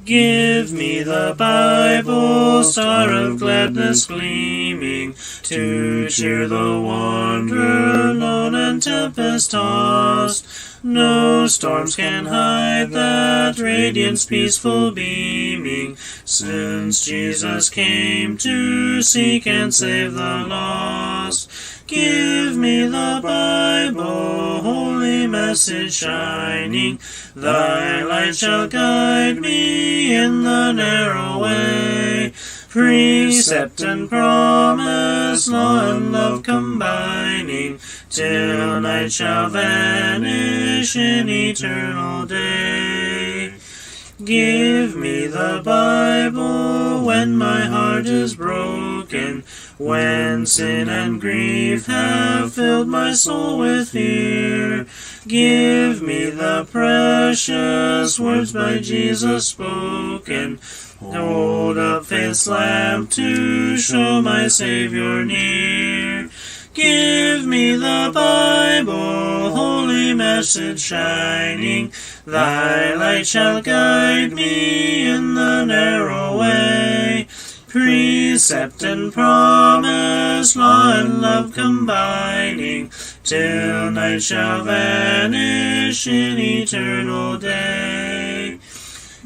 Give me the Bible, star of gladness gleaming, to cheer the wanderer lone and tempest-tossed. No storms can hide that radiance peaceful beaming, since Jesus came to seek and save the lost. Give me the Bible, holy message shining, thy light shall guide me in the narrow way. Precept and promise, law and love combining, till night shall vanish in eternal day. Give me the Bible when my heart is broken, when sin and grief have filled my soul with fear. Give me the precious words by Jesus spoken. Hold up faith's lamp to show my Savior near. Give me the Bible, holy message shining, thy light shall guide me in the narrow way. Precept and promise, law and love combining, till night shall vanish in eternal day.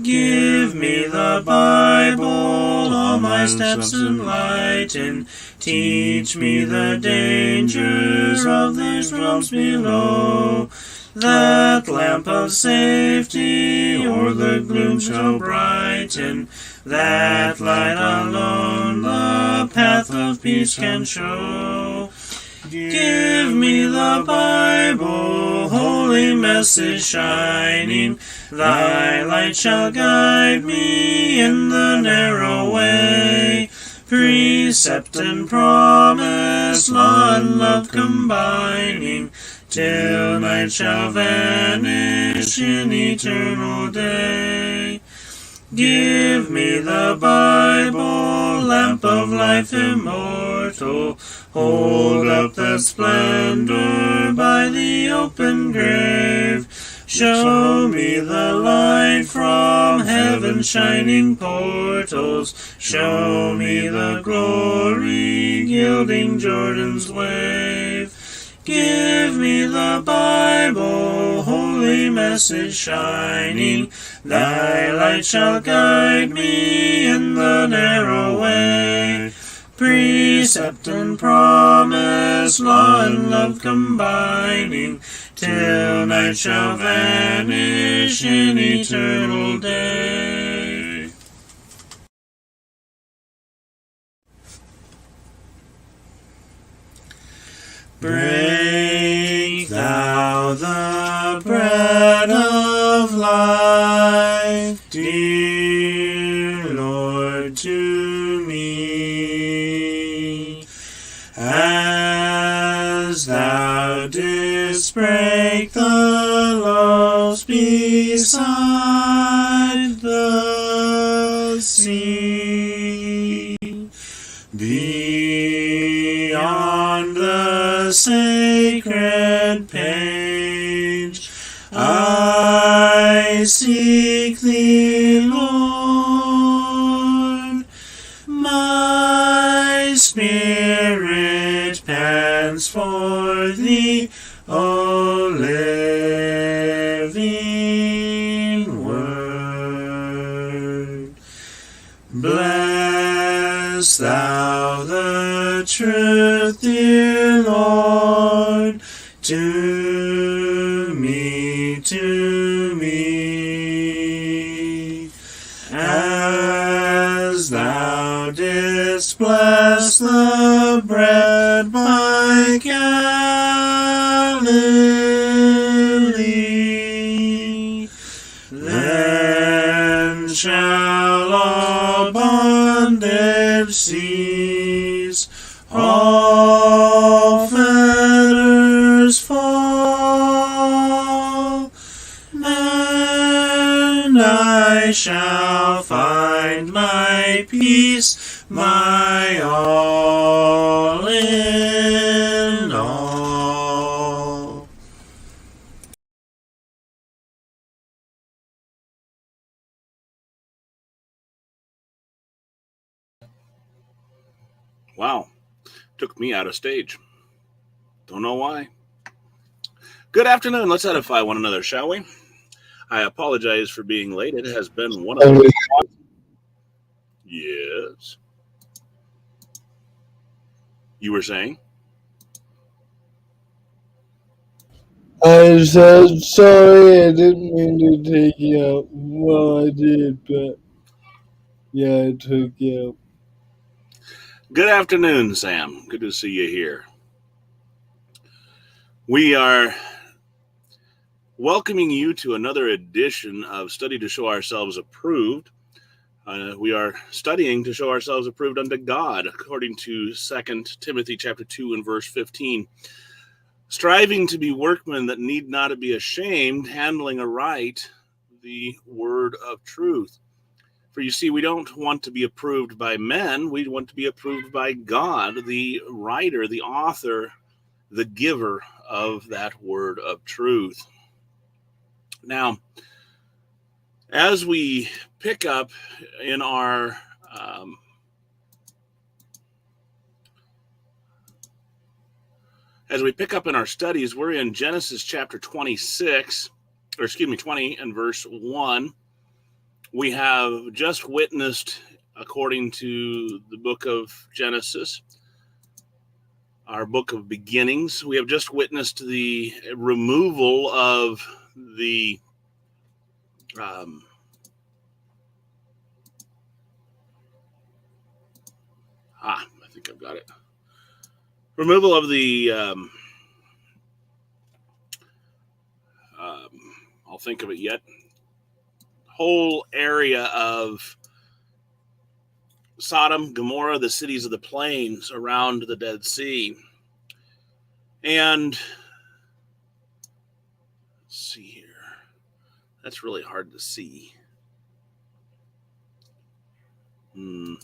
Give me the Bible, all my steps enlighten, teach me the dangers of these realms below. That lamp of safety o'er the gloom shall brighten, that light alone the path of peace can show. Give me the Bible, holy message shining, thy light shall guide me in the narrow way. Precept and promise, law and love combining, till night shall vanish in eternal day. Give me the Bible, lamp of life immortal, hold up that splendor by the open grave. Show me the light from heaven's shining portals, show me the glory gilding Jordan's wave. Give me the Bible, holy message shining, thy light shall guide me in the narrow way. Precept and promise, law and love combining, till night shall vanish in eternal day. Break thou the bread of life, dear Lord, to me, as thou didst break the loaves beside the sea. Beyond the sacred page, I seek thee, Lord. My spirit pants for thee, O living word. Bless thou the truth, dear Lord, to me, as thou didst bless the bread by Galilee. Then shall all bondage cease, all fetters fall, and I shall find my peace, my all in all. Wow. Took me out of stage. Don't know why. Good afternoon. Let's edify one another, shall we? I apologize for being late. It has been one of those. Yes. You were saying? I said sorry, I didn't mean to take you out. Well, I did, but yeah, I took you out. Good afternoon, Sam. Good to see you here. We are welcoming you to another edition of Study to Show Ourselves Approved. We are studying to show ourselves approved unto God, according to 2 Timothy chapter 2 and verse 15. Striving to be workmen that need not be ashamed, handling aright the word of truth. For you see, we don't want to be approved by men. We want to be approved by God, the writer, the author, the giver of that word of truth. Now, as we pick up in our studies, we're in Genesis chapter 20 and verse 1. We have just witnessed, according to the book of Genesis, our book of beginnings, we have just witnessed the removal of the I think I've got it. Removal of the I'll think of it yet. Whole area of Sodom, Gomorrah, the cities of the plains around the Dead Sea. And let's see here. That's really hard to see. I'm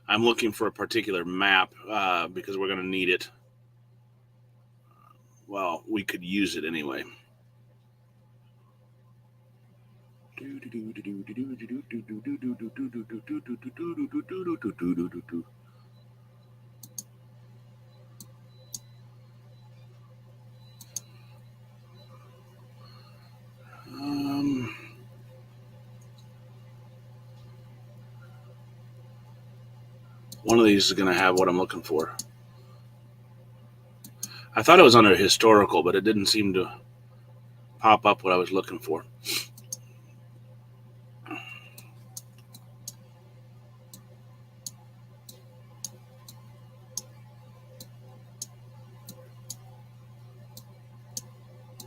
looking for a particular map because we're going to need it. Well, we could use it anyway. One of these is going to have what I'm looking for. I thought it was under historical, but it didn't seem to pop up what I was looking for.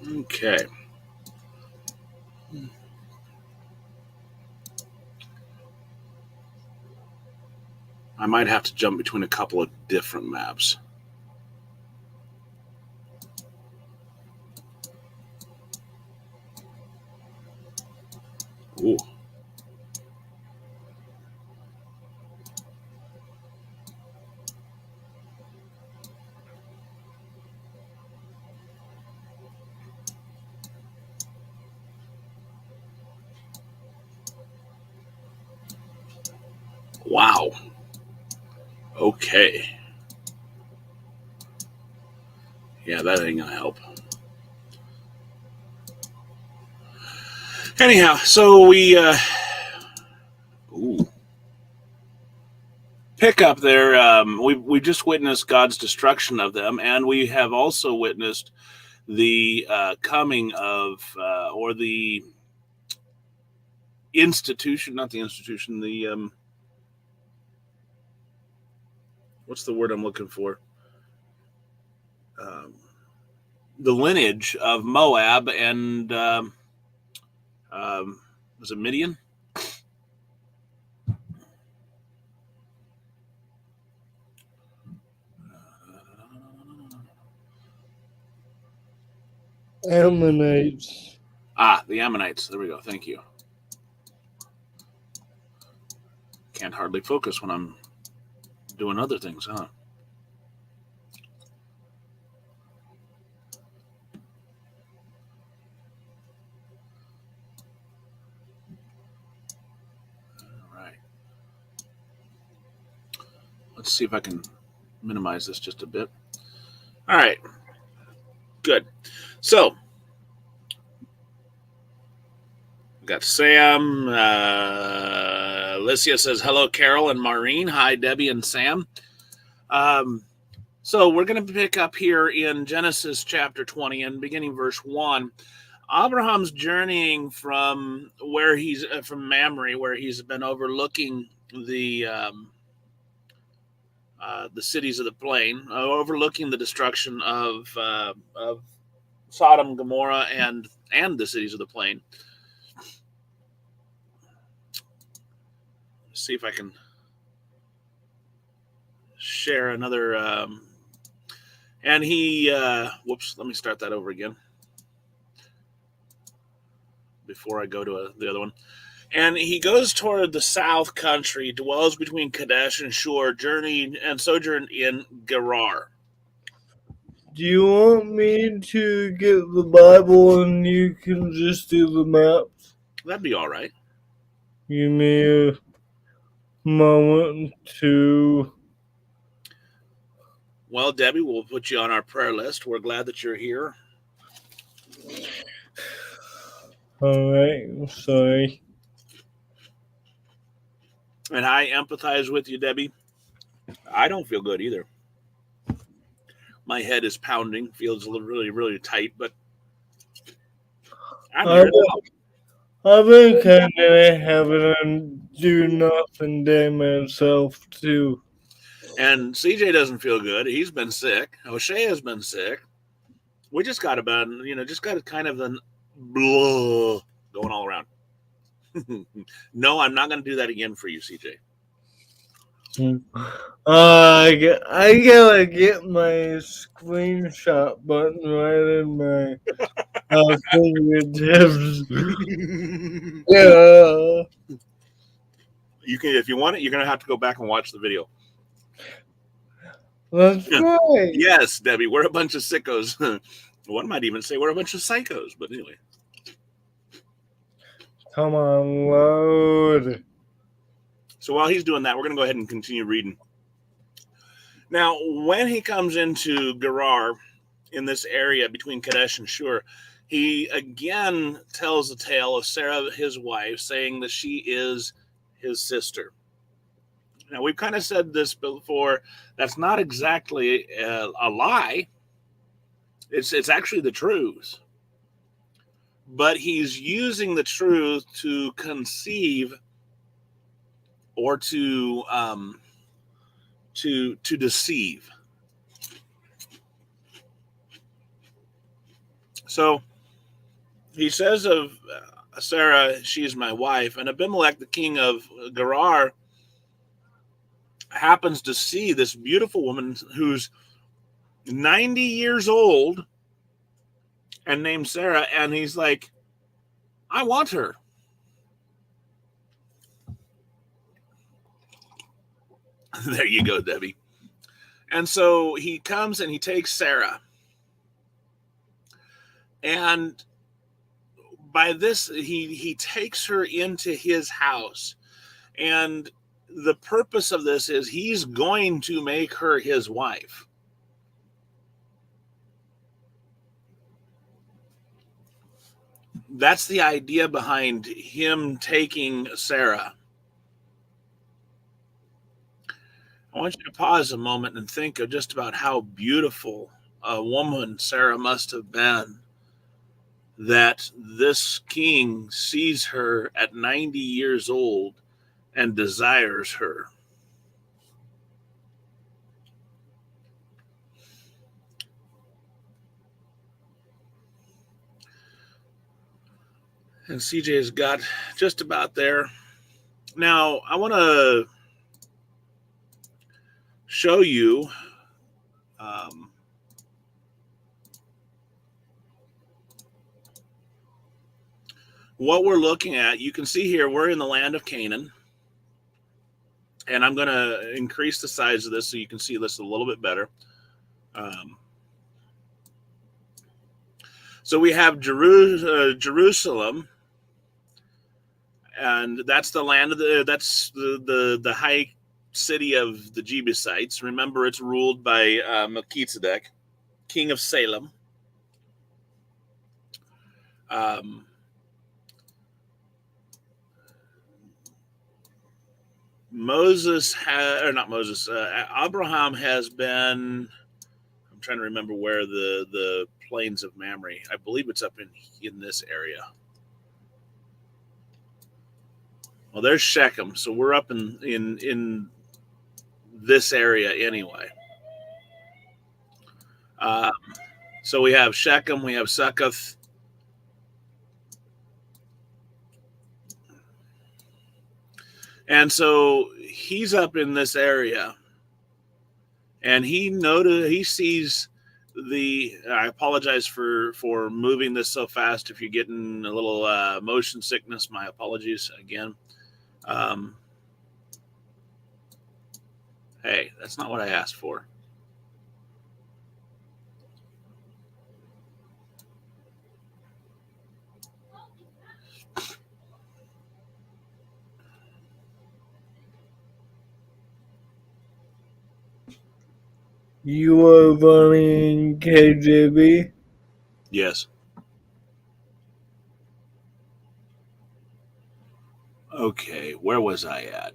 Okay. I might have to jump between a couple of different maps. Ooh. Wow. Okay. Yeah, that ain't gonna help. Anyhow, so we pick up there. We just witnessed God's destruction of them, and we have also witnessed the coming of or the institution, not the institution, the what's the word I'm looking for? The lineage of Moab and was it Midian? Ammonites. The Ammonites. There we go. Thank you. Can't hardly focus when I'm doing other things, huh? All right. Let's see if I can minimize this just a bit. All right. Good. So, we've got Sam. Alicia says, hello, Carol and Maureen. Hi, Debbie and Sam. So we're going to pick up here in Genesis chapter 20 and beginning verse 1. Abraham's journeying from where he's from Mamre, where he's been overlooking the cities of the plain, overlooking the destruction of Sodom, Gomorrah, and the cities of the plain. Let's see if I can share another. And he, whoops, let me start that over again before I go to the other one. And he goes toward the south country, dwells between Kadesh and Shur, journeyed and sojourned in Gerar. Do you want me to get the Bible and you can just do the maps? That'd be all right. Give me a moment to... Well, Debbie, we'll put you on our prayer list. We're glad that you're here. All right, sorry. And I empathize with you, Debbie. I don't feel good either. My head is pounding, feels really, really tight, but I'm here. I've been kind of having a do nothing day myself, too. And CJ doesn't feel good. He's been sick. O'Shea has been sick. We just got about, just got kind of the blah going all around. No, I'm not going to do that again for you, CJ. I gotta get my screenshot button right in my fingertips. Yeah. You can, if you want it, you're going to have to go back and watch the video. That's right. Yes, Debbie, we're a bunch of sickos. One might even say we're a bunch of psychos, but anyway. Come on, load. So while he's doing that, we're going to go ahead and continue reading. Now, when he comes into Gerar, in this area between Kadesh and Shur, he again tells the tale of Sarah, his wife, saying that she is his sister. Now, we've kind of said this before. That's not exactly a lie. It's actually the truth. But he's using the truth to conceive or to deceive. So he says of Sarah, she is my wife, and Abimelech, the king of Gerar, happens to see this beautiful woman who's 90 years old and named Sarah, and he's like, I want her. There you go, Debbie. And so he comes and he takes Sarah. And by this, he takes her into his house. And the purpose of this is he's going to make her his wife. That's the idea behind him taking Sarah. I want you to pause a moment and think of just about how beautiful a woman Sarah must have been, that this king sees her at 90 years old and desires her. And CJ's got just about there. Now, I want to show you what we're looking at. You can see here, we're in the land of Canaan. And I'm going to increase the size of this so you can see this a little bit better. So we have Jerusalem, and that's the land of that's the high city of the Jebusites. Remember, it's ruled by Melchizedek, king of Salem. Abraham has been, I'm trying to remember where the plains of Mamre, I believe it's up in this area. Well, there's Shechem, so we're up in this area anyway. So we have Shechem, we have Succoth. And so he's up in this area, and he sees I apologize for moving this so fast. If you're getting a little motion sickness, my apologies again. Hey, that's not what I asked for. You are running KJV? Yes. Okay, where was I at?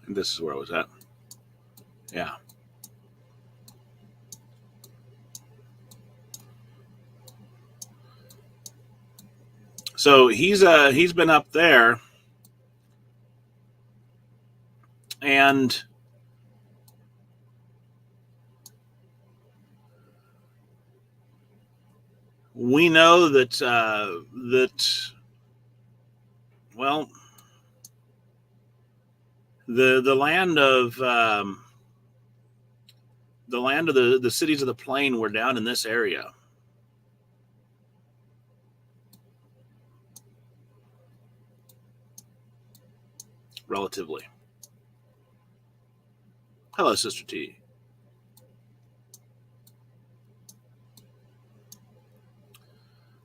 This is where I was at. Yeah. So he's been up there, and we know that well, the land of the cities of the plain were down in this area. Relatively. Hello, Sister T.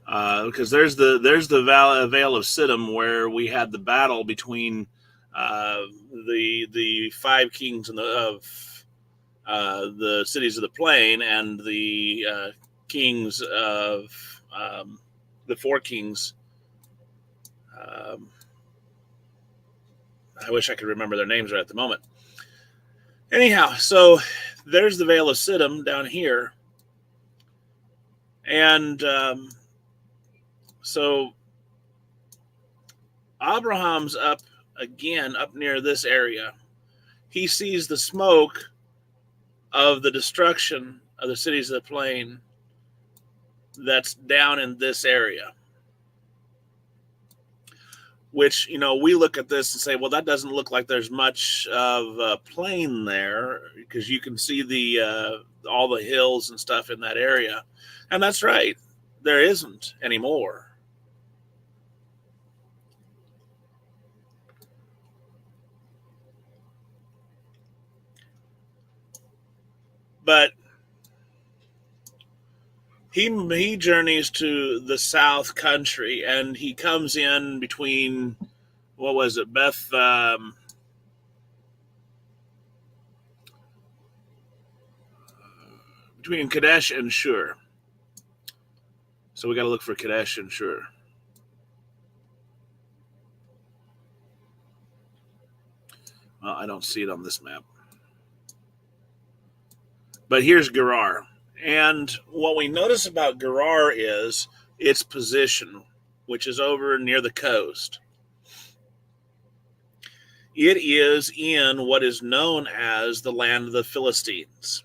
Because there's the Vale of Siddim, where we had the battle between the five kings of the cities of the plain and the kings of the four kings. I wish I could remember their names right at the moment. Anyhow, so there's the Vale of Siddim down here. And so Abraham's up near this area. He sees the smoke of the destruction of the cities of the plain that's down in this area. Which, we look at this and say, well, that doesn't look like there's much of a plain there, because you can see all the hills and stuff in that area. And that's right. There isn't anymore. But he journeys to the South Country, and he comes in between, what was it, between Kadesh and Shur. So we got to look for Kadesh and Shur. Well, I don't see it on this map. But here's Gerar. And what we notice about Gerar is its position, which is over near the coast. It is in what is known as the land of the Philistines,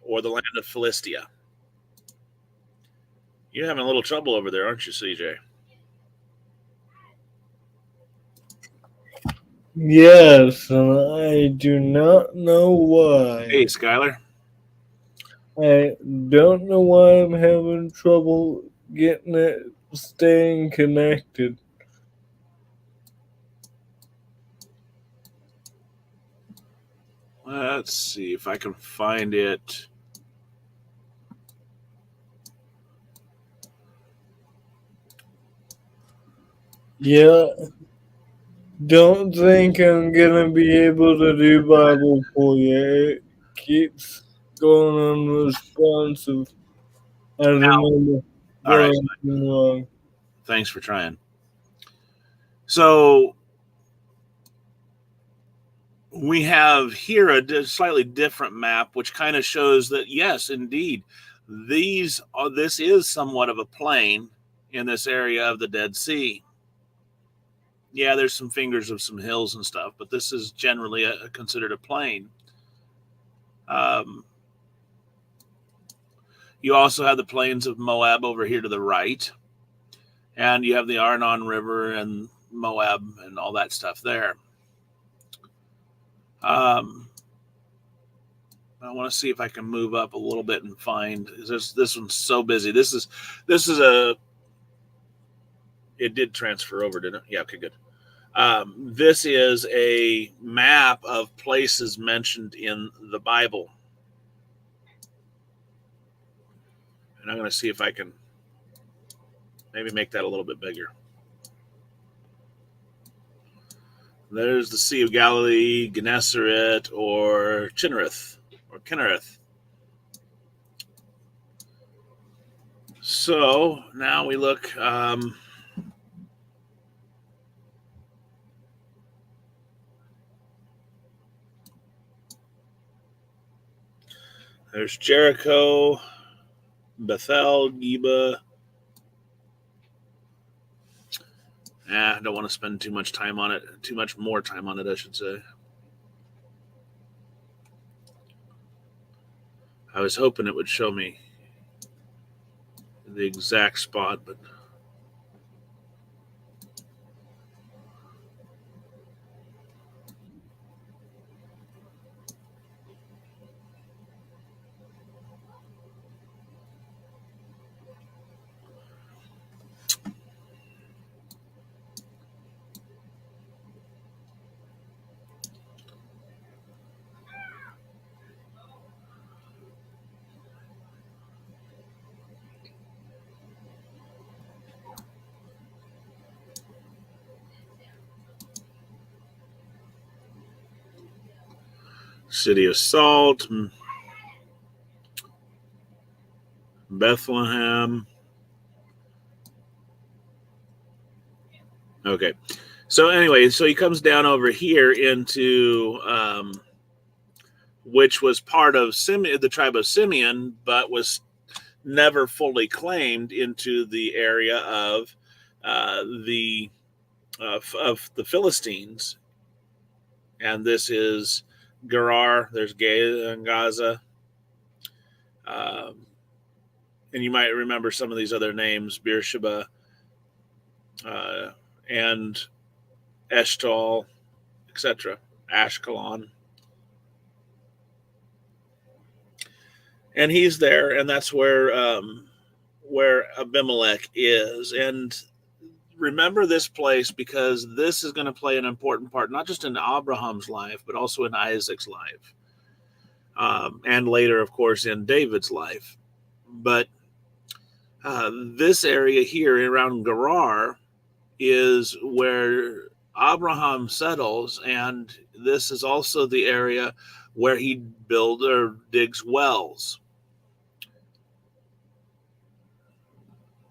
or the land of Philistia. You're having a little trouble over there, aren't you, CJ? Yes, and I do not know why. Hey, Skylar. I don't know why I'm having trouble getting it staying connected. Let's see if I can find it. Yeah. Don't think I'm gonna be able to do Bible for you. It keeps going unresponsive. I don't know All right. what's wrong. Thanks for trying. So we have here a slightly different map, which kind of shows that, yes, indeed, this is somewhat of a plain in this area of the Dead Sea. Yeah, there's some fingers of some hills and stuff, but this is generally considered a plain. You also have the plains of Moab over here to the right, and you have the Arnon River and Moab and all that stuff there. I want to see if I can move up a little bit and find this one's so busy. This is it did transfer over, didn't it? Yeah, okay, good. This is a map of places mentioned in the Bible. And I'm going to see if I can maybe make that a little bit bigger. There's the Sea of Galilee, Gennesaret, or Chinnereth, or Kinnereth. So now we look. There's Jericho, Bethel, Geba. I don't want to spend too much time on it. Too much more time on it, I should say. I was hoping it would show me the exact spot, but City of Salt, Bethlehem. Okay. So anyway, so he comes down over here into which was part of the tribe of Simeon, but was never fully claimed into the area of the Philistines. And this is Gerar. There's Gaza. And you might remember some of these other names, Beersheba and Eshtal, etc., Ashkelon. And he's there, and that's where Abimelech is. And remember this place because this is going to play an important part, not just in Abraham's life, but also in Isaac's life. And later, of course, in David's life. But this area here around Gerar is where Abraham settles, and this is also the area where he builds or digs wells.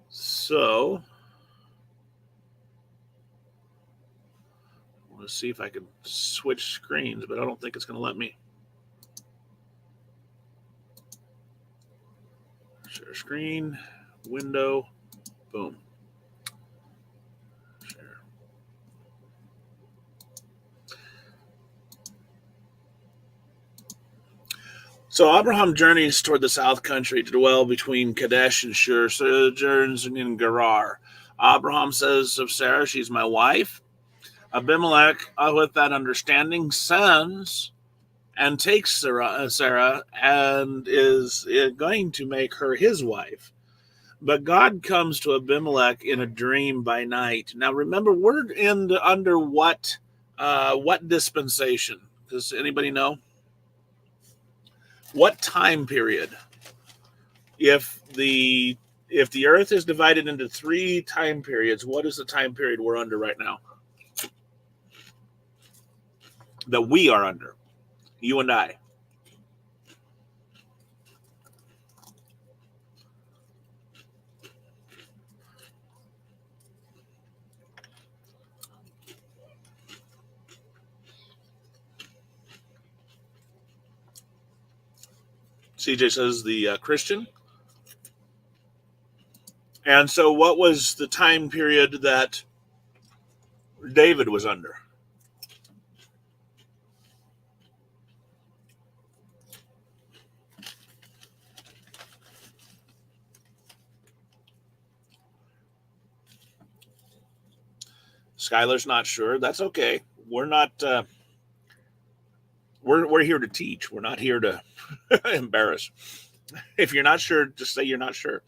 So I want to see if I can switch screens, but I don't think it's going to let me. Share screen, window, boom. Share. So Abraham journeys toward the south country to dwell between Kadesh and Shur, sojourns in Gerar. Abraham says of Sarah, she's my wife. Abimelech, with that understanding, sends and takes Sarah and is going to make her his wife. But God comes to Abimelech in a dream by night. Now, remember, we're under what dispensation? Does anybody know? What time period? If the If the earth is divided into 3 time periods, what is the time period we're under right now? That we are under, you and I. CJ says the Christian. And so what was the time period that David was under? Skylar's not sure. That's okay. We're not. We're here to teach. We're not here to embarrass. If you're not sure, just say you're not sure.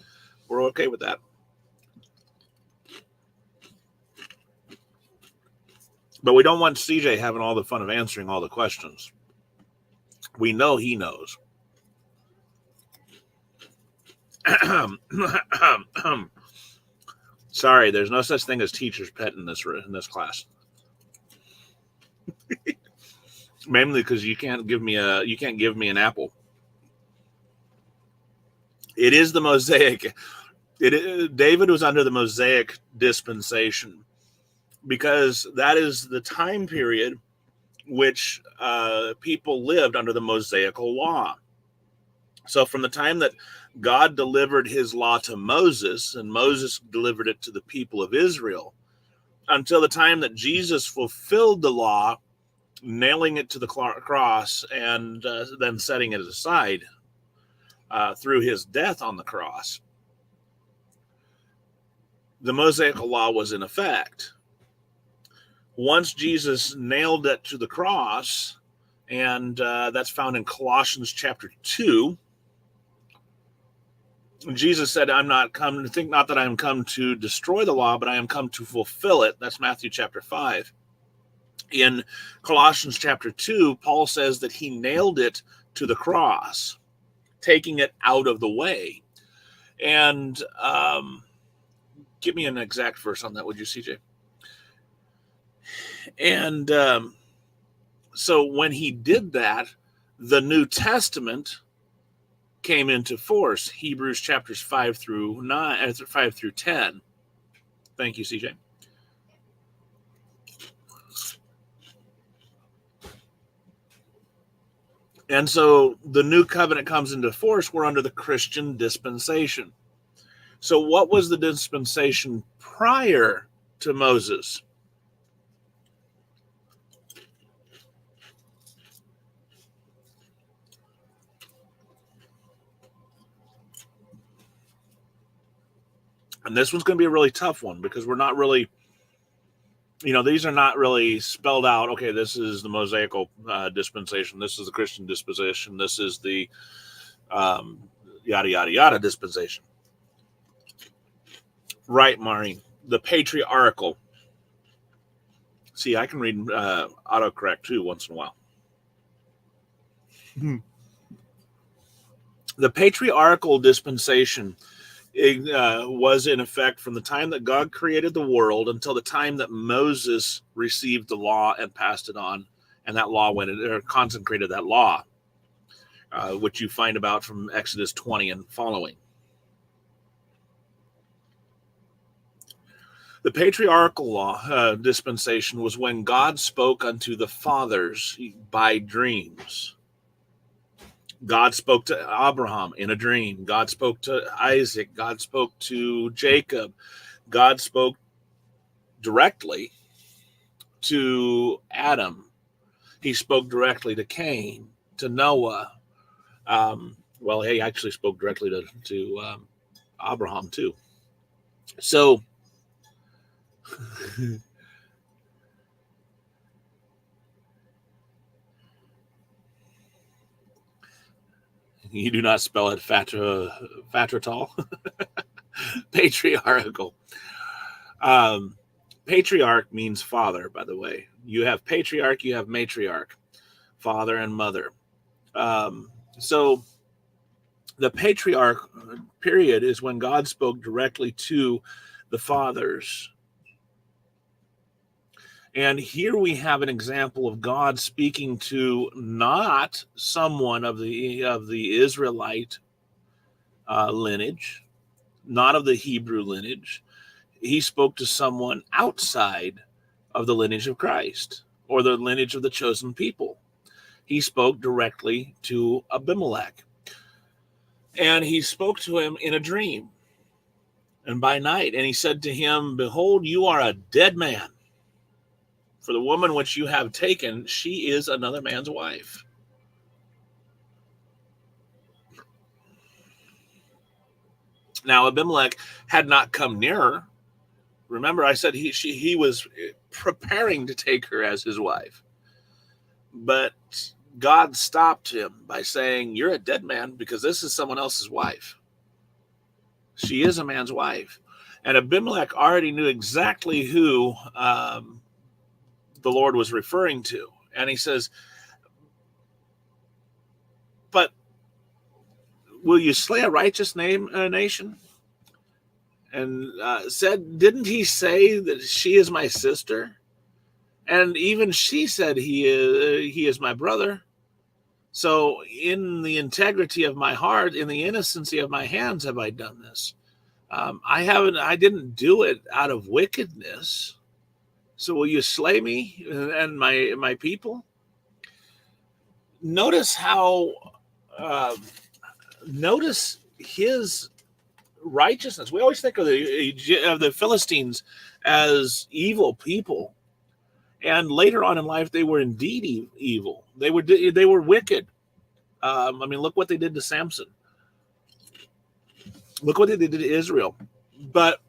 We're okay with that. But we don't want CJ having all the fun of answering all the questions. We know he knows. Sorry, there's no such thing as teacher's pet in this class. Mainly because you can't give me an apple. It is the Mosaic. David was under the Mosaic dispensation because that is the time period which people lived under the Mosaical law. So from the time that God delivered his law to Moses, and Moses delivered it to the people of Israel, until the time that Jesus fulfilled the law, nailing it to the cross and then setting it aside through his death on the cross, the Mosaic law was in effect. Once Jesus nailed it to the cross, and that's found in Colossians chapter 2, Jesus said, I'm not come to think not that I am come to destroy the law, but I am come to fulfill it. That's Matthew chapter 5. In Colossians chapter 2, Paul says that he nailed it to the cross, taking it out of the way. And give me an exact verse on that, would you, CJ? And so when he did that, the New Testament came into force. Hebrews chapters 5 through 10. Thank you, CJ. And so the new covenant comes into force. We're under the Christian dispensation. So what was the dispensation prior to Moses? And this one's going to be a really tough one because we're not really, these are not really spelled out. Okay, this is the Mosaical dispensation. This is the Christian dispensation. This is the yada, yada, yada dispensation. Right, Maureen. The patriarchal. See, I can read autocorrect too once in a while. The patriarchal dispensation was in effect from the time that God created the world until the time that Moses received the law and passed it on, and that law consecrated that law, which you find about from Exodus 20 and following. The patriarchal law dispensation was when God spoke unto the fathers by dreams. God spoke to Abraham in a dream. God spoke to Isaac. God spoke to Jacob. God spoke directly to Adam. He spoke directly to Cain, to Noah. He actually spoke directly to Abraham too. So you do not spell it fatratol. Patriarchal. Patriarch means father, by the way. You have patriarch, you have matriarch, father and mother. So The patriarch period is when God spoke directly to the fathers. And here we have an example of God speaking to not someone of the Israelite lineage, not of the Hebrew lineage. He spoke to someone outside of the lineage of Christ or the lineage of the chosen people. He spoke directly to Abimelech. And he spoke to him in a dream and by night. And he said to him, "Behold, you are a dead man. For the woman which you have taken, she is another man's wife." Now Abimelech had not come near. Remember, I said he was preparing to take her as his wife. But God stopped him by saying, "You're a dead man because this is someone else's wife. She is a man's wife." And Abimelech already knew exactly who the Lord was referring to. And he says, "But will you slay a righteous nation?" And said, "Didn't he say that she is my sister? And even she said he is my brother. So in the integrity of my heart, in the innocency of my hands, have I done this. I didn't do it out of wickedness. So will you slay me and my people?" Notice how, notice his righteousness. We always think of the Philistines as evil people. And later on in life, they were indeed evil. They were wicked. Look what they did to Samson. Look what they did to Israel. But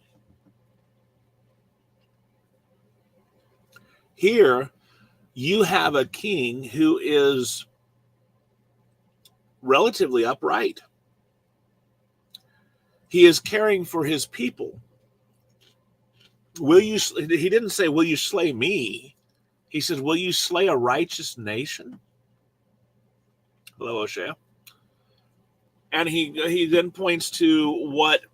here, you have a king who is relatively upright. He is caring for his people. He didn't say, "Will you slay me?" He says, "Will you slay a righteous nation?" Hello, O'Shea. And he then points to what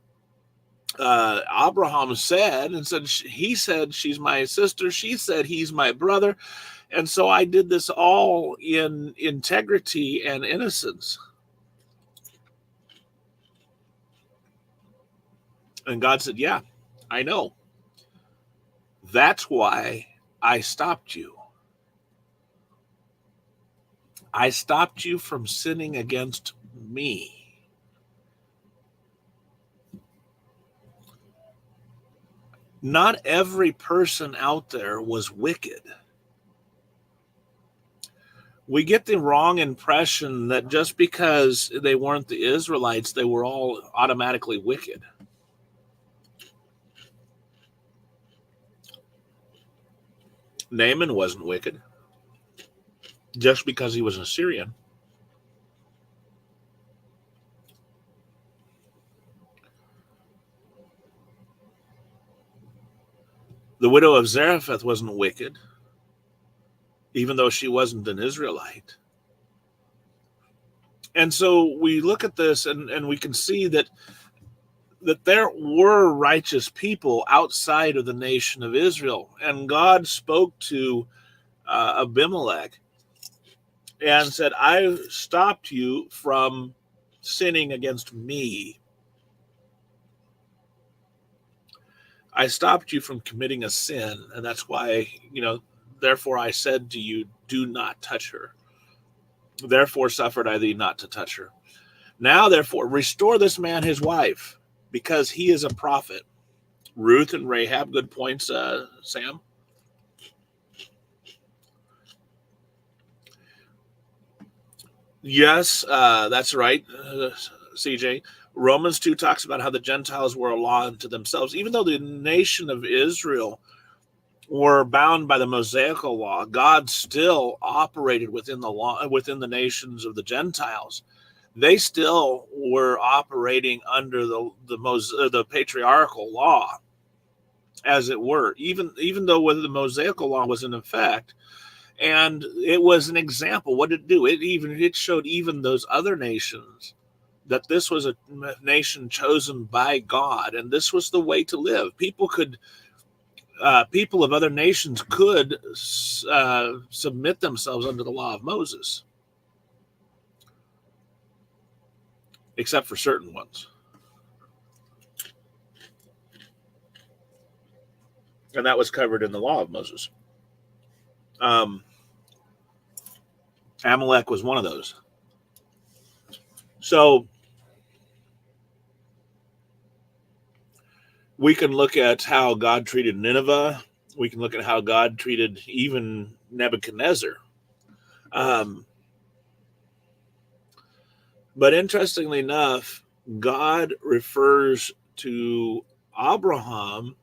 Abraham said and said, he said, "She's my sister." She said, "He's my brother." And so I did this all in integrity and innocence. And God said, "Yeah, I know. That's why I stopped you. I stopped you from sinning against me." Not every person out there was wicked. We get the wrong impression that just because they weren't the Israelites, they were all automatically wicked. Naaman wasn't wicked just because he was a Syrian. The widow of Zarephath wasn't wicked, even though she wasn't an Israelite. And so we look at this and we can see that there were righteous people outside of the nation of Israel. And God spoke to Abimelech and said, "I stopped you from sinning against me. I stopped you from committing a sin, and that's why, therefore I said to you, do not touch her. Therefore suffered I thee not to touch her. Now, therefore, restore this man his wife, because he is a prophet." Ruth and Rahab, good points, Sam. Yes, that's right, CJ. Romans 2 talks about how the Gentiles were a law unto themselves. Even though the nation of Israel were bound by the Mosaical law, God still operated within the law, within the nations of the Gentiles. They still were operating under the patriarchal law, as it were, even though whether the Mosaical law was in effect. And it was an example. What did it do? It showed even those other nations that this was a nation chosen by God, and this was the way to live. People of other nations could submit themselves under the law of Moses, except for certain ones. And that was covered in the law of Moses. Amalek was one of those. So we can look at how God treated Nineveh. We can look at how God treated even Nebuchadnezzar. But interestingly enough, God refers to Abraham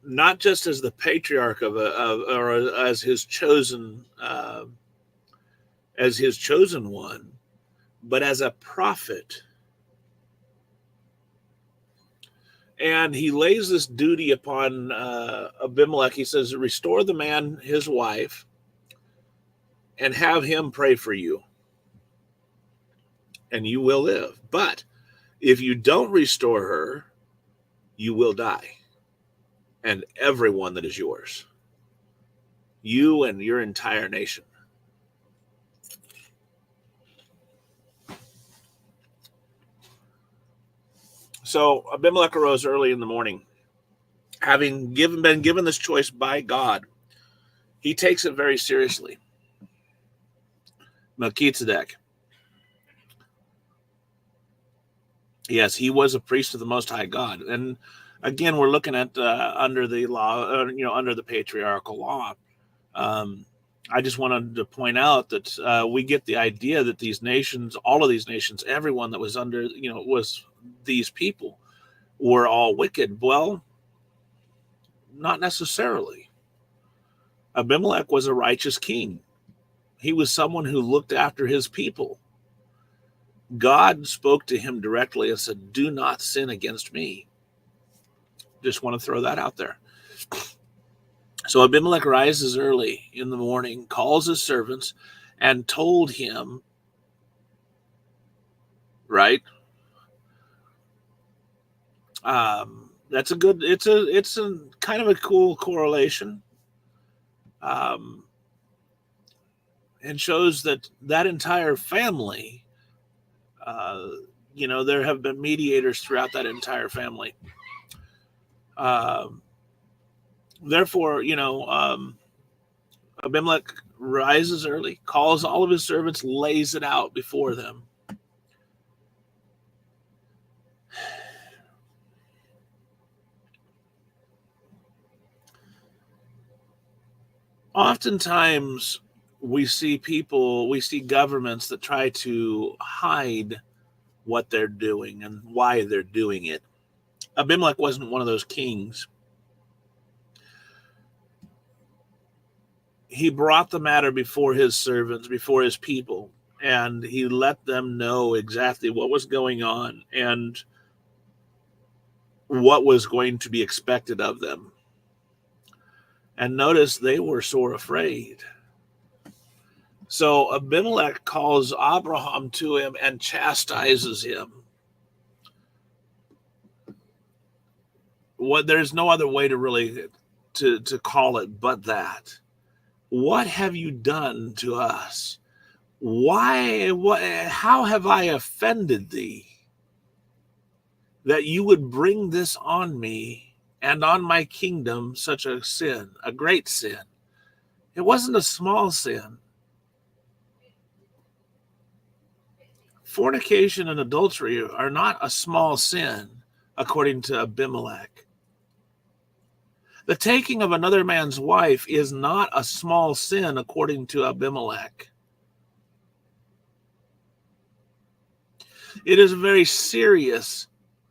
not just as the patriarch or as his chosen one, but as a prophet. And he lays this duty upon Abimelech. He says, restore the man his wife and have him pray for you, and you will live. But if you don't restore her, you will die, and everyone that is yours, you and your entire nation. So Abimelech arose early in the morning, having been given this choice by God. He takes it very seriously. Melchizedek. Yes, he was a priest of the Most High God. And again, we're looking at under the law, under the patriarchal law. I just wanted to point out that we get the idea that these nations, all of these nations, everyone that was under, was these people were all wicked. Well, not necessarily. Abimelech was a righteous king. He was someone who looked after his people. God spoke to him directly and said, do not sin against me. Just want to throw that out there. So Abimelech rises early in the morning, calls his servants, and told him, right? That's a good, it's a kind of a cool correlation. And shows that entire family, there have been mediators throughout that entire family. Therefore, Abimelech rises early, calls all of his servants, lays it out before them. Oftentimes, we see governments that try to hide what they're doing and why they're doing it. Abimelech wasn't one of those kings. He brought the matter before his servants, before his people, and he let them know exactly what was going on and what was going to be expected of them. And notice they were sore afraid. So Abimelech calls Abraham to him and chastises him. There's no other way to really to call it but that. What have you done to us? How have I offended thee that you would bring this on me and on my kingdom, such a sin, a great sin? It wasn't a small sin. Fornication and adultery are not a small sin, according to Abimelech. The taking of another man's wife is not a small sin, according to Abimelech. It is a very serious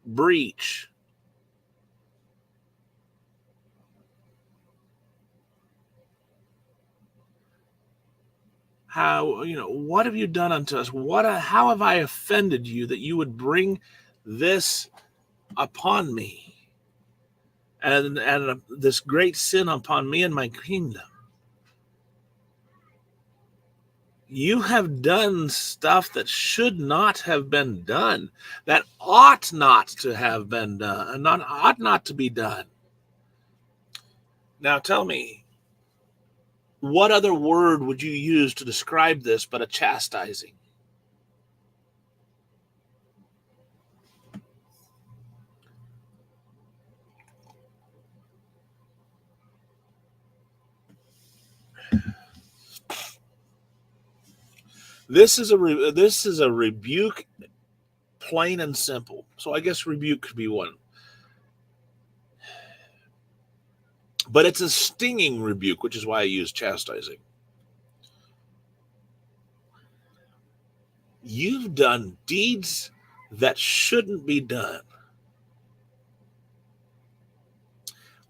breach. What have you done unto us? How have I offended you that you would bring this upon me? And this great sin upon me and my kingdom. You have done stuff that should not have been done, that ought not to have been done, ought not to be done. Now tell me, what other word would you use to describe this but a chastising? This is a rebuke, plain and simple. So I guess rebuke could be one. But it's a stinging rebuke, which is why I use chastising. You've done deeds that shouldn't be done.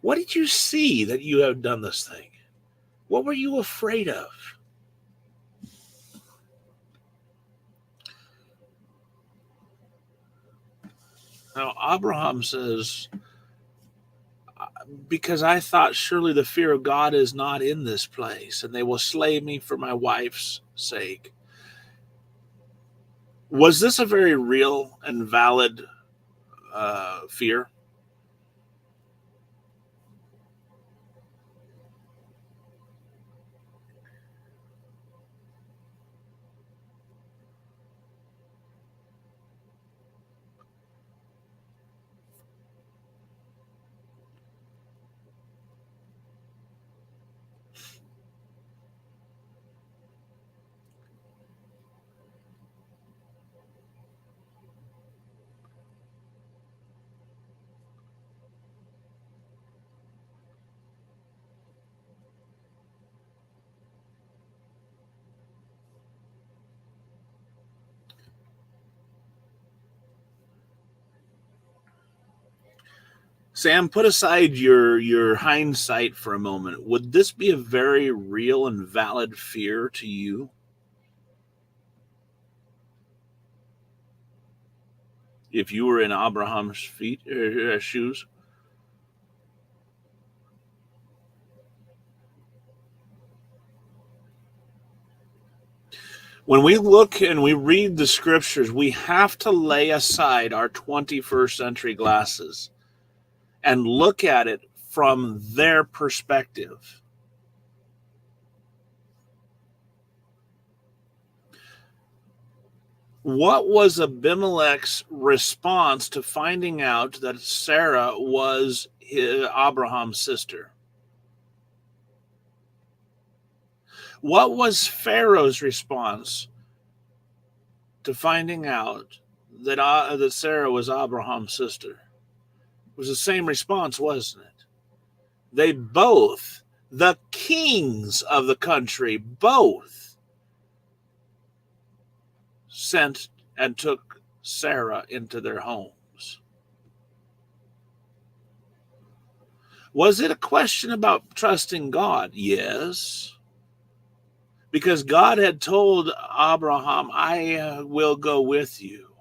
What did you see that you have done this thing? What were you afraid of? Now, Abraham says, because I thought surely the fear of God is not in this place, and they will slay me for my wife's sake. Was this a very real and valid fear? Sam, put aside your hindsight for a moment. Would this be a very real and valid fear to you? If you were in Abraham's shoes? When we look and we read the scriptures, we have to lay aside our 21st century glasses and look at it from their perspective. What was Abimelech's response to finding out that Sarah was Abraham's sister? What was Pharaoh's response to finding out that Sarah was Abraham's sister? It was the same response, wasn't it? They both, the kings of the country, both sent and took Sarah into their homes. Was it a question about trusting God? Yes. Because God had told Abraham, I will go with you,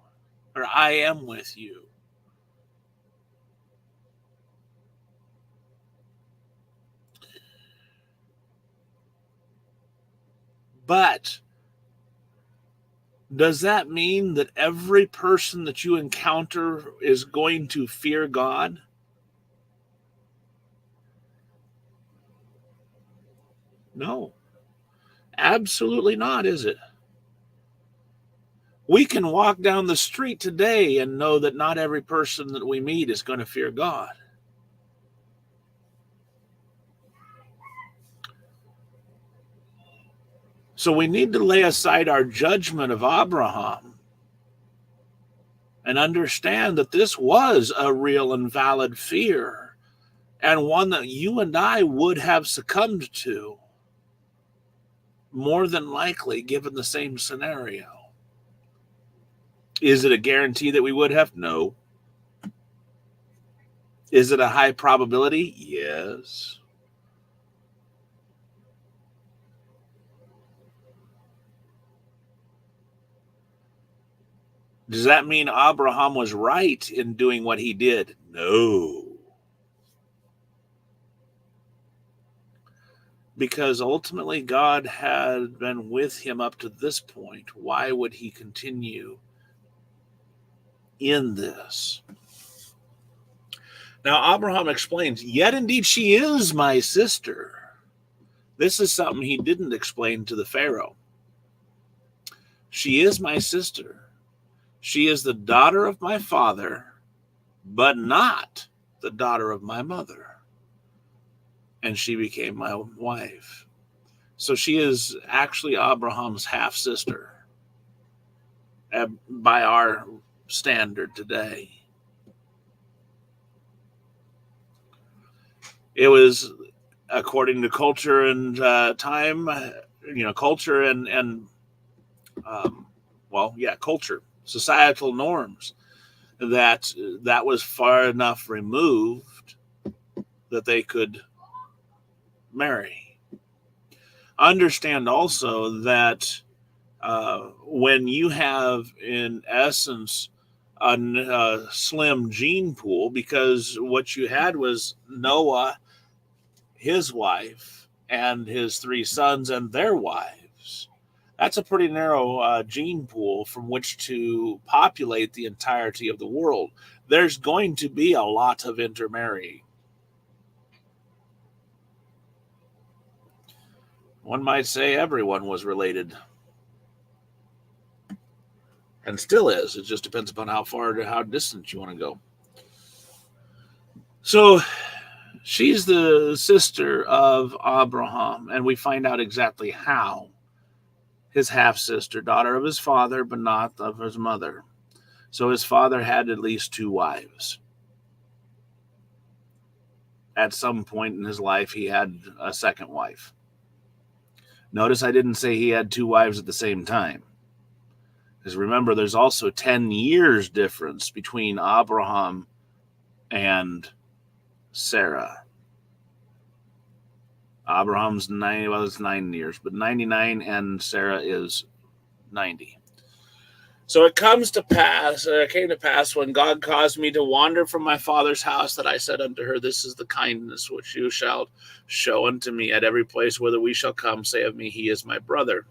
or I am with you. But does that mean that every person that you encounter is going to fear God? No, absolutely not, is it? We can walk down the street today and know that not every person that we meet is going to fear God. So we need to lay aside our judgment of Abraham and understand that this was a real and valid fear, and one that you and I would have succumbed to, more than likely, given the same scenario. Is it a guarantee that we would have? No. Is it a high probability? Yes. Does that mean Abraham was right in doing what he did? No. because ultimately God had been with him up to this point. Why would he continue in this? Now, Abraham explains, yet indeed she is my sister. This is something he didn't explain to the Pharaoh. She is my sister. She is the daughter of my father, but not the daughter of my mother. And she became my wife. So she is actually Abraham's half sister by our standard today. It was according to culture and time, culture and culture, societal norms, that was far enough removed that they could marry. Understand also that when you have, in essence, a slim gene pool, because what you had was Noah, his wife, and his 3 sons and their wives. That's a pretty narrow gene pool from which to populate the entirety of the world. There's going to be a lot of intermarrying. One might say everyone was related. And still is. It just depends upon how distant you want to go. So she's the sister of Abraham, and we find out exactly how. His half-sister, daughter of his father, but not of his mother. So his father had at least 2 wives. At some point in his life, he had a second wife. Notice I didn't say he had 2 wives at the same time. Because remember, there's also 10 years difference between Abraham and Sarah. Abraham's 90, well, it's 9 years, but 99, and Sarah is 90. So it came to pass when God caused me to wander from my father's house, that I said unto her, this is the kindness which you shall show unto me at every place whither we shall come, say of me, he is my brother.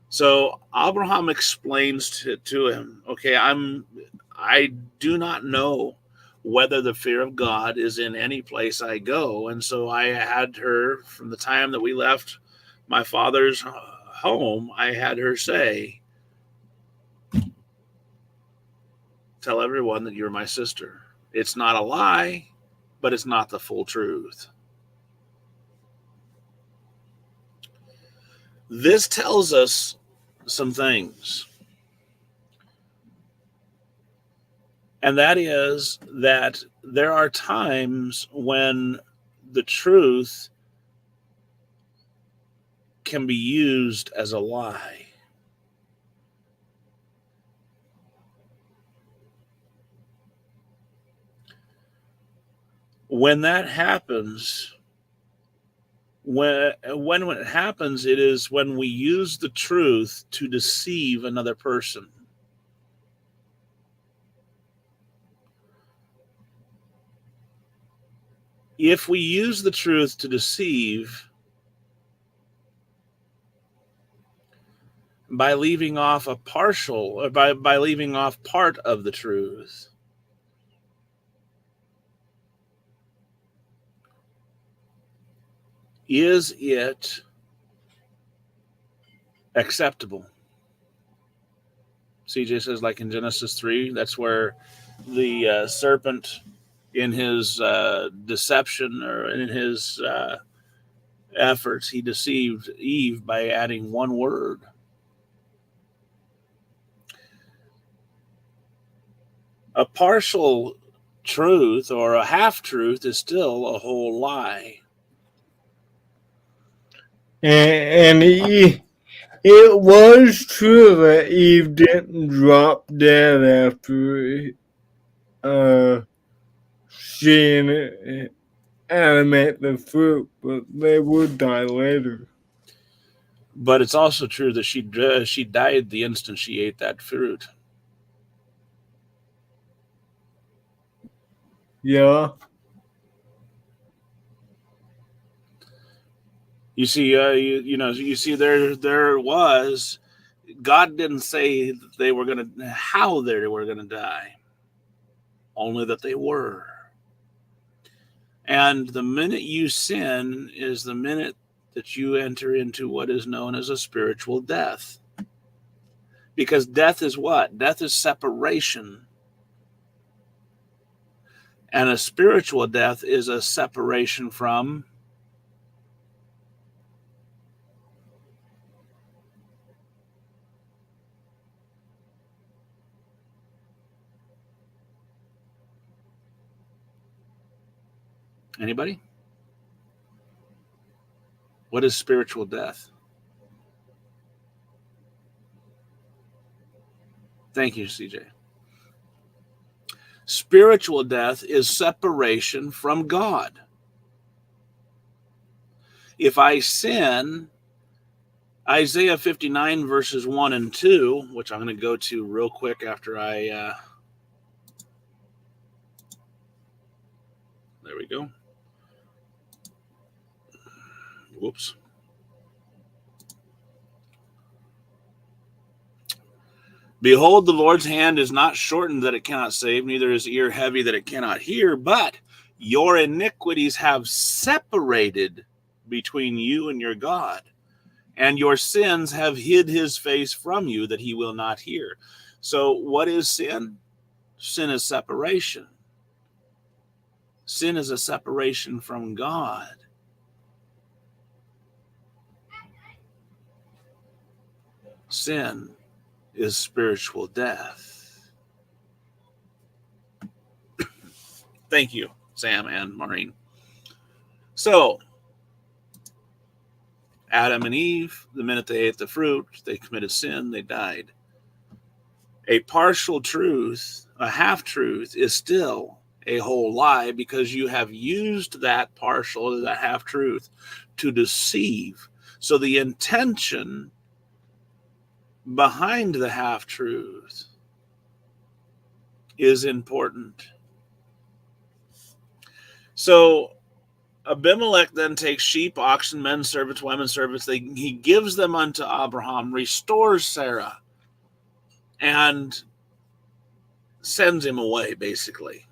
So Abraham explains to him, okay, I do not know whether the fear of God is in any place I go. And so I had her, from the time that we left my father's home, I had her say, tell everyone that you're my sister. It's not a lie, but it's not the full truth. This tells us some things. And that is that there are times when the truth can be used as a lie. When that happens, when it happens, it is when we use the truth to deceive another person. If we use the truth to deceive by leaving off by leaving off part of the truth, is it acceptable? CJ says, like in Genesis 3, that's where the serpent, in his deception, or in his efforts, he deceived Eve by adding one word. A partial truth or a half truth is still a whole lie. And it was true that Eve didn't drop dead after seeing Adam ate the fruit, but they would die later. But it's also true that she died the instant she ate that fruit. Yeah. You see, you see, there was, God didn't say that they were going to, how they were going to die, only that they were. And the minute you sin is the minute that you enter into what is known as a spiritual death. Because death is what? Death is separation. And a spiritual death is a separation from anybody? What is spiritual death? Thank you, CJ. Spiritual death is separation from God. If I sin, Isaiah 59 verses 1 and 2, which I'm going to go to real quick after I... there we go. Whoops. Behold, the Lord's hand is not shortened that it cannot save, neither is ear heavy that it cannot hear, but your iniquities have separated between you and your God, and your sins have hid his face from you that he will not hear. So what is sin? Sin is separation. Sin is a separation from God. Sin is spiritual death. Thank you, Sam and Maureen. So, Adam and Eve, the minute they ate the fruit, they committed sin, they died. A partial truth, a half-truth, is still a whole lie because you have used that partial, that half-truth, to deceive. So the intention behind the half-truth is important. So Abimelech then takes sheep, oxen, men servants, women servants. He gives them unto Abraham, restores Sarah, and sends him away, basically.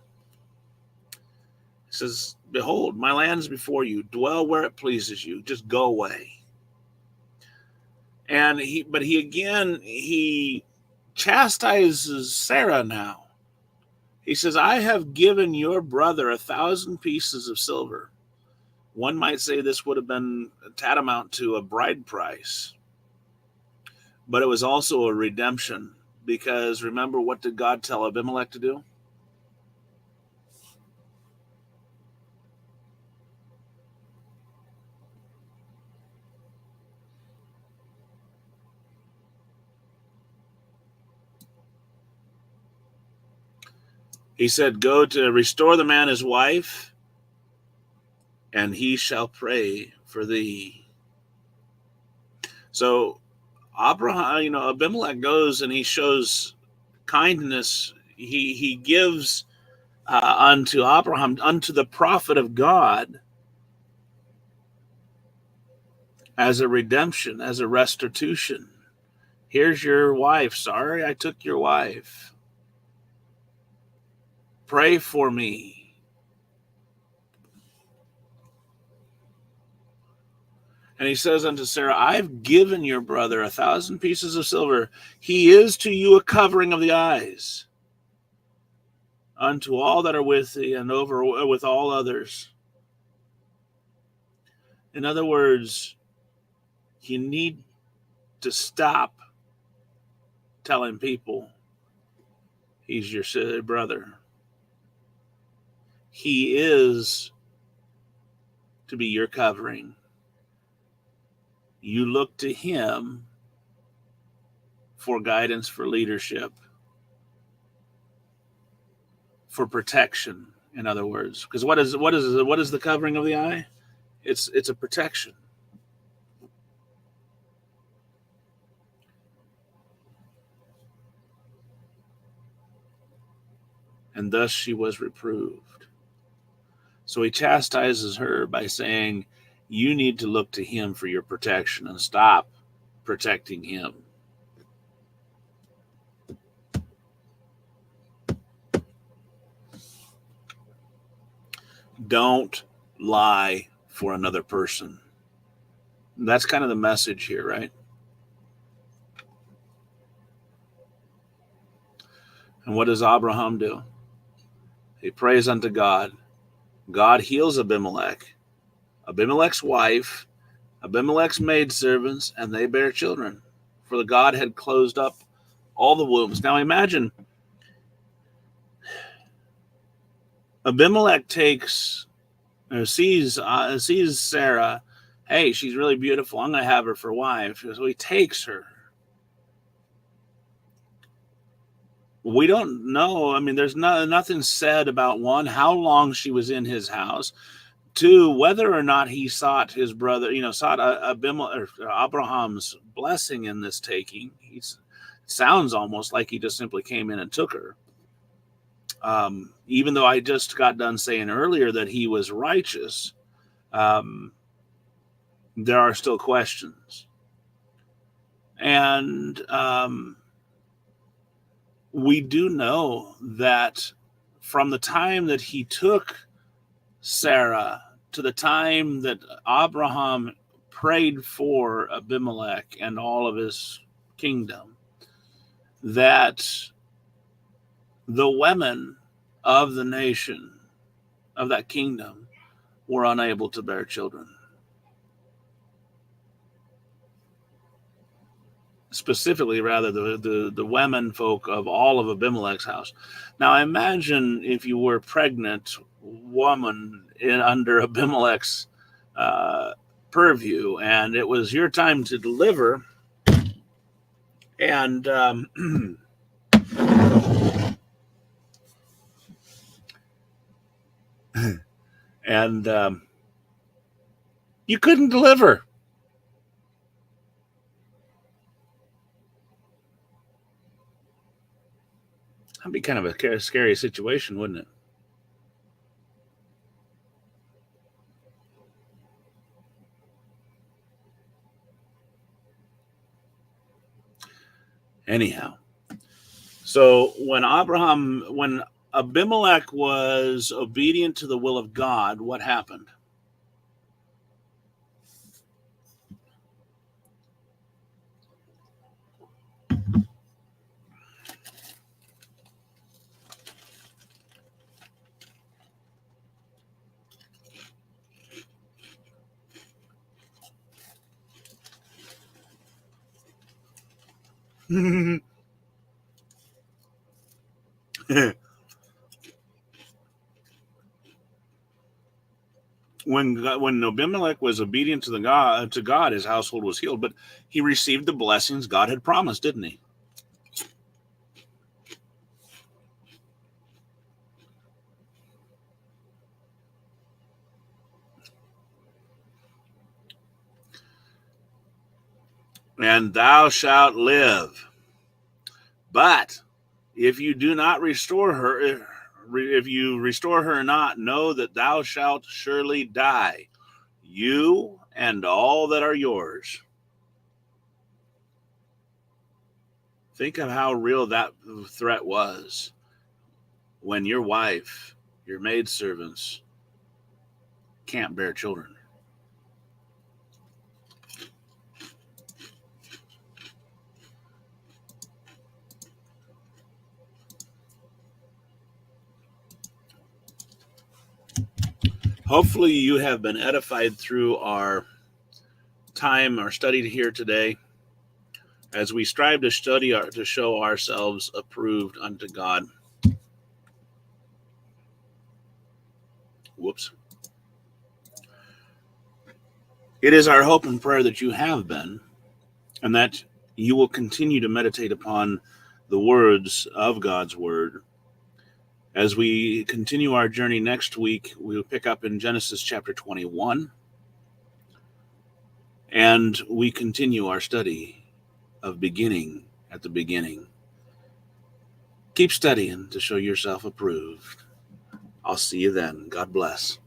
He says, behold, my land is before you. Dwell where it pleases you. Just go away. And he chastises Sarah now. He says, I have given your brother 1,000 pieces of silver. One might say this would have been tantamount to a bride price. But it was also a redemption. Because remember, what did God tell Abimelech to do? He said, go to restore the man his wife, and he shall pray for thee. So Abraham, Abimelech goes and he shows kindness. He gives unto Abraham, unto the prophet of God, as a redemption, as a restitution. Here's your wife. Sorry, I took your wife. Pray for me. And he says unto Sarah, I've given your brother 1,000 pieces of silver. He is to you a covering of the eyes unto all that are with thee and over with all others. In other words, you need to stop telling people he's your brother. He is to be your covering. You look to him for guidance, for leadership, for protection, in other words. Because what is the covering of the eye? It's a protection. And thus she was reproved. So he chastises her by saying, you need to look to him for your protection and stop protecting him. Don't lie for another person. That's kind of the message here, right? And what does Abraham do? He prays unto God. God heals Abimelech, Abimelech's wife, Abimelech's maidservants, and they bear children. For the God had closed up all the wombs. Now imagine Abimelech sees Sarah. Hey, she's really beautiful. I'm going to have her for wife. So he takes her. We don't know. I mean, there's nothing said about, one, how long she was in his house. Two, whether or not he sought his brother, sought Abraham's blessing in this taking. Sounds almost like he just simply came in and took her. Even though I just got done saying earlier that he was righteous, there are still questions. And we do know that from the time that he took Sarah to the time that Abraham prayed for Abimelech and all of his kingdom, that the women of the nation, of that kingdom, were unable to bear children. Specifically, rather, the women folk of all of Abimelech's house. Now, imagine if you were a pregnant woman under Abimelech's purview, and it was your time to deliver, and you couldn't deliver. That'd be kind of a scary situation, wouldn't it? Anyhow, so when Abimelech was obedient to the will of God, what happened? When Abimelech was obedient to God, his household was healed, but he received the blessings God had promised, didn't he? And thou shalt live. But if you do not restore her, if you restore her not, know that thou shalt surely die, you and all that are yours. Think of how real that threat was when your wife, your maidservants, can't bear children. Hopefully you have been edified through our time, our study here today, as we strive to study to show ourselves approved unto God. Whoops. It is our hope and prayer that you have been, and that you will continue to meditate upon the words of God's word. As we continue our journey next week, we'll pick up in Genesis chapter 21, and we continue our study of beginning at the beginning. Keep studying to show yourself approved. I'll see you then. God bless.